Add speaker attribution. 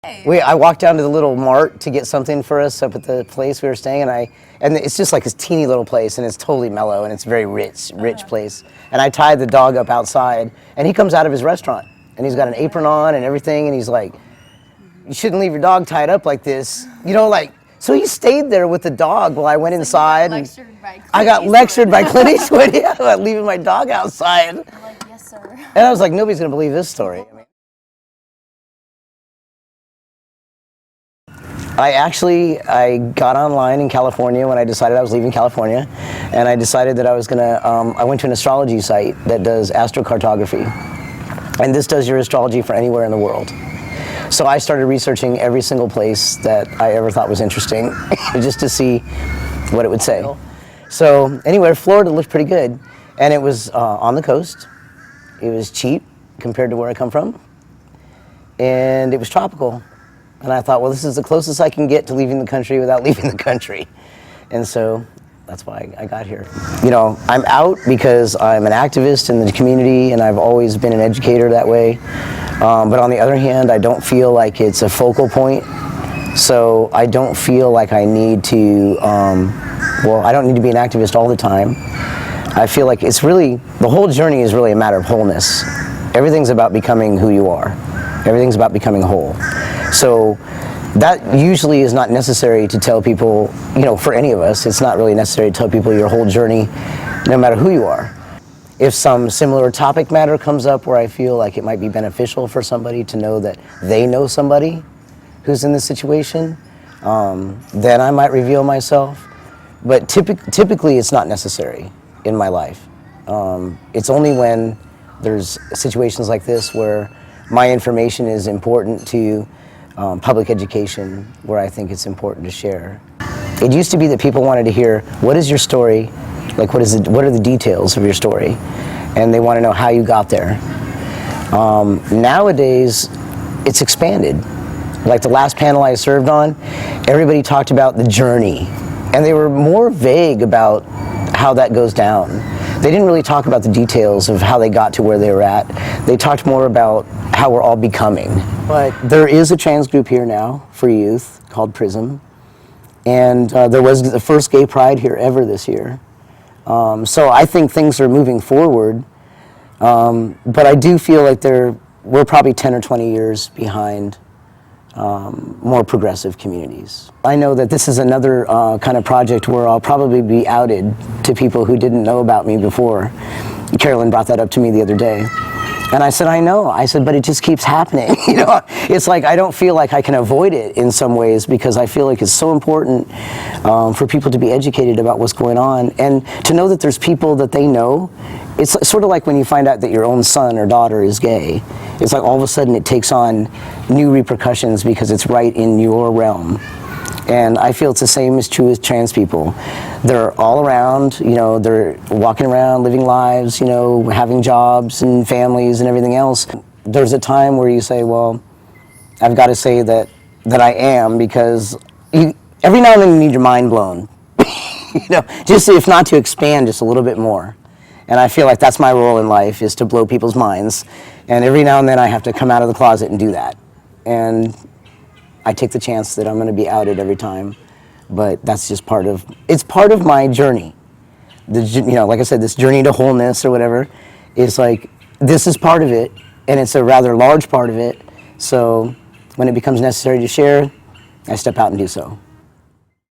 Speaker 1: I walked down to the little mart to get something for us up at the place we were staying, and it's just like this teeny little place, and it's totally mellow, and it's a very rich place. And I tied the dog up outside, and he comes out of his restaurant, and he's got an apron on and everything, and he's like, "You shouldn't leave your dog tied up like this," you know, like. So he stayed there with the dog while I went inside. I got lectured by Clint Eastwood about leaving my dog outside.
Speaker 2: I'm like, yes, sir.
Speaker 1: And I was like, nobody's gonna believe this story. I got online in California when I decided I was leaving California, and I decided that I was gonna, I went to an astrology site that does astrocartography, and this does your astrology for anywhere in the world. So I started researching every single place that I ever thought was interesting, just to see what it would say. So anyway, Florida looked pretty good, and it was on the coast. It was cheap compared to where I come from, and it was tropical. And I thought, well, this is the closest I can get to leaving the country without leaving the country. And so that's why I got here. You know, I'm out because I'm an activist in the community, and I've always been an educator that way. But on the other hand, I don't feel like it's a focal point. So I don't feel like I need to, well, I don't need to be an activist all the time. I feel like it's really, the whole journey is really a matter of wholeness. Everything's about becoming who you are. Everything's about becoming whole. So that usually is not necessary to tell people, you know, for any of us, it's not really necessary to tell people your whole journey, no matter who you are. If some similar topic matter comes up where I feel like it might be beneficial for somebody to know that they know somebody who's in this situation, then I might reveal myself. But typically it's not necessary in my life. It's only when there's situations like this where my information is important to public education, where I think it's important to share. It used to be that people wanted to hear, what is your story? Like, what are the details of your story? And they want to know how you got there. Nowadays, it's expanded. Like the last panel I served on, everybody talked about the journey. And they were more vague about how that goes down. They didn't really talk about the details of how they got to where they were at. They talked more about how we're all becoming. But there is a trans group here now for youth called PRISM. And there was the first gay pride here ever this year. So I think things are moving forward, but I do feel like we're probably 10 or 20 years behind more progressive communities. I know that this is another kind of project where I'll probably be outed to people who didn't know about me before. Carolyn brought that up to me the other day. And I said, I know. I said, but it just keeps happening. You know, it's like I don't feel like I can avoid it in some ways because I feel like it's so important for people to be educated about what's going on and to know that there's people that they know. It's sort of like when you find out that your own son or daughter is gay. It's like all of a sudden it takes on new repercussions because it's right in your realm. And I feel it's the same is true with trans people. They're all around, you know, they're walking around, living lives, you know, having jobs and families and everything else. There's a time where you say, well, I've got to say that I am, because every now and then you need your mind blown. You know, just if not to expand just a little bit more. And I feel like that's my role in life, is to blow people's minds. And every now and then I have to come out of the closet and do that. And I take the chance that I'm going to be outed every time, but that's just part of my journey. You know, like I said, this journey to wholeness or whatever, is like, this is part of it, and it's a rather large part of it. So when it becomes necessary to share, I step out and do so.